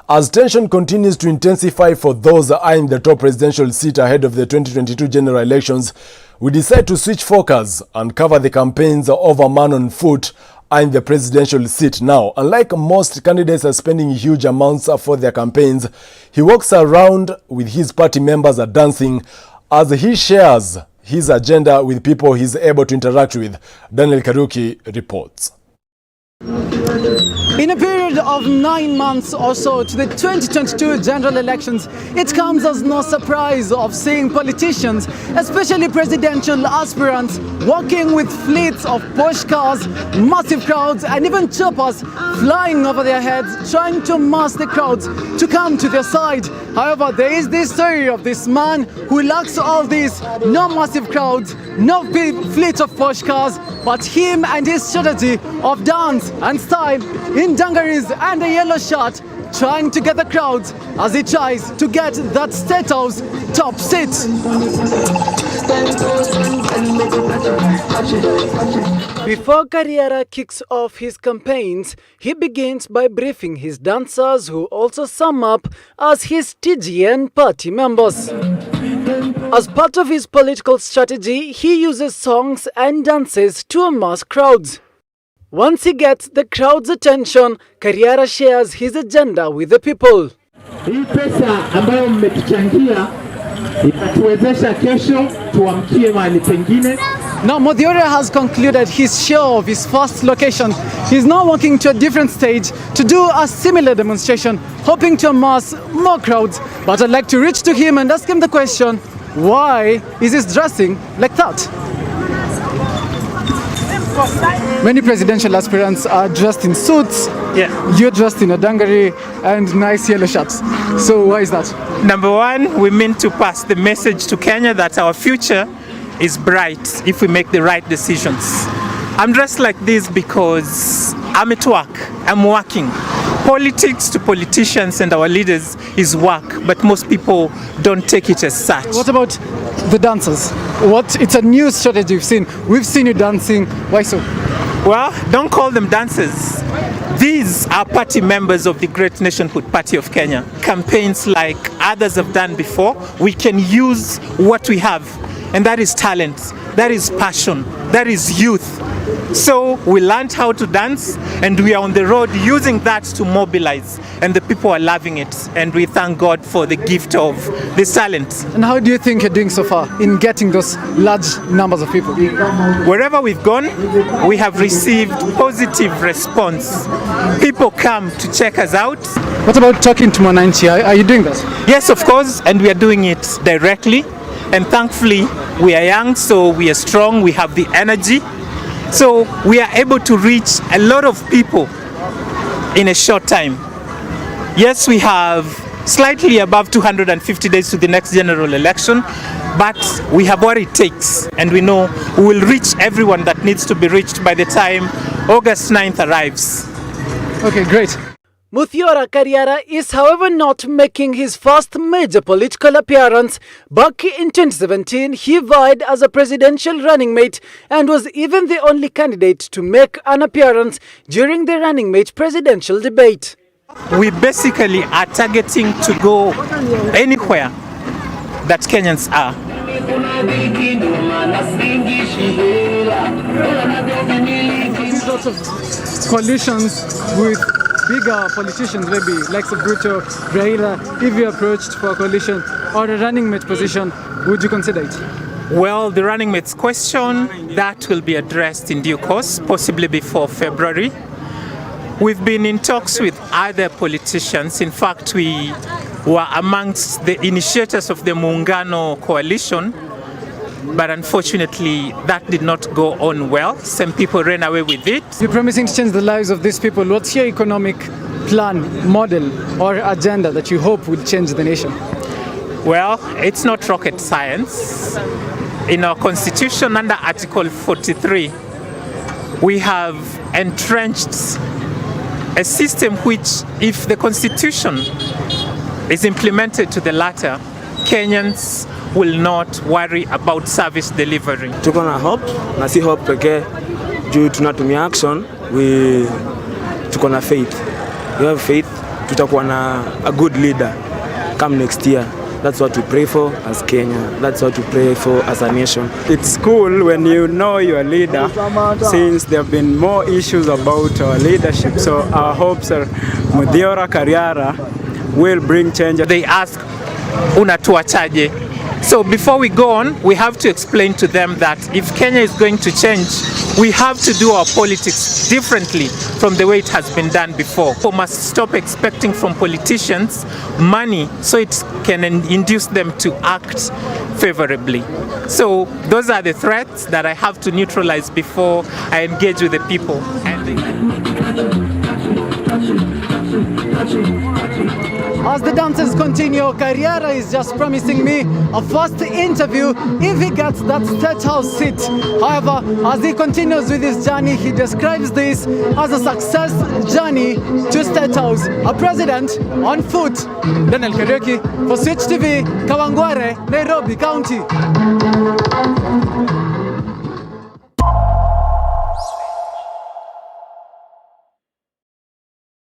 As tension continues to intensify for those eyeing the top presidential seat ahead of the 2022 general elections, we decide to switch focus and cover the campaigns of a man on foot eyeing the presidential seat. Now, unlike most candidates are spending huge amounts for their campaigns, he walks around with his party members are dancing as he shares his agenda with people he's able to interact with. Daniel Karuki reports. In a period of 9 months or so to the 2022 general elections, it comes as no surprise of seeing politicians, especially presidential aspirants, walking with fleets of Porsche cars, massive crowds and even choppers flying over their heads, trying to mass the crowds to come to their side. However, there is this story of this man who lacks all these, no massive crowds, no fleet of Porsche cars, but him and his strategy of dance and style in dungarees and a yellow shirt, trying to get the crowds as he tries to get that State House top seat. Before Karriara kicks off his campaigns, he begins by briefing his dancers, who also sum up as his TGN party members. As part of his political strategy, he uses songs and dances to amass crowds. Once he gets the crowd's attention, Karriara shares his agenda with the people. Hii pesa ambayo mmetuchangia itatuwezesha kesho tuamkie mahali pengine. Now, Modhiore has concluded his show of his first location. He's now walking to a different stage to do a similar demonstration, hoping to amass more crowds. But I'd like to reach to him and ask him the question, why is he dressing like that? Many presidential aspirants are dressed in suits. Yeah. You're dressed in a dungaree and nice yellow shirts. So why is that? Number one, we mean to pass the message to Kenya that our future is bright if we make the right decisions. I'm dressed like this because I'm at work. I'm working. Politics to politicians and our leaders is work, but most people don't take it as such. What about the dancers? It's a new strategy we've seen. We've seen you dancing. Why so? Well, don't call them dancers. These are party members of the Great Nationhood Party of Kenya. Campaigns like others have done before, we can use what we have, and that is talent, that is passion, that is youth. So we learned how to dance and we are on the road using that to mobilize, and the people are loving it, and we thank God for the gift of this talent. And how do you think you're doing so far in getting those large numbers of people? Wherever we've gone, we have received positive response. People come to check us out. What about talking to Mwananchi? Are you doing that? Yes, of course, and we are doing it directly, and thankfully we are young, so we are strong, we have the energy. So we are able to reach a lot of people in a short time. Yes, we have slightly above 250 days to the next general election, but we have what it takes, and we know we will reach everyone that needs to be reached by the time August 9th arrives. Okay, great. Modhiore Karriara is, however, not making his first major political appearance. Back in 2017, he vied as a presidential running mate and was even the only candidate to make an appearance during the running mate presidential debate. We basically are targeting to go anywhere that Kenyans are. These lots of coalitions with bigger politicians, maybe like Bruto, Raila. If you approached for a coalition or a running mate position, would you consider it? Well, the running mates question, that will be addressed in due course, possibly before February. We've been in talks with other politicians. In fact, we were amongst the initiators of the Muungano coalition, but unfortunately that did not go on well. Some people ran away with it. You're promising to change the lives of these people. What's your economic plan, model or agenda that you hope will change the nation? Well, it's not rocket science. In our constitution, under Article 43, we have entrenched a system which, if the constitution is implemented to the latter, Kenyans will not worry about service delivery. Tuko na hope, na si hope pekee juu tunatumia action, tuko na faith. We have faith tutakuwa na a good leader come next year. That's what we pray for as Kenya. That's what we pray for as a nation. It's cool when you know your leader, since there have been more issues about our leadership. So our hopes are Muthiora Karriara will bring change. They ask, unatuachaje? So before we go on, we have to explain to them that if Kenya is going to change, we have to do our politics differently from the way it has been done before. We must stop expecting from politicians money so it can induce them to act favorably. So those are the threats that I have to neutralize before I engage with the people. As the dances continue, Karriara is just promising me a first interview if he gets that State House seat. However, as he continues with his journey, he describes this as a success journey to State House. A president on foot. Daniel Kariuki for Switch TV, Kawangware, Nairobi County.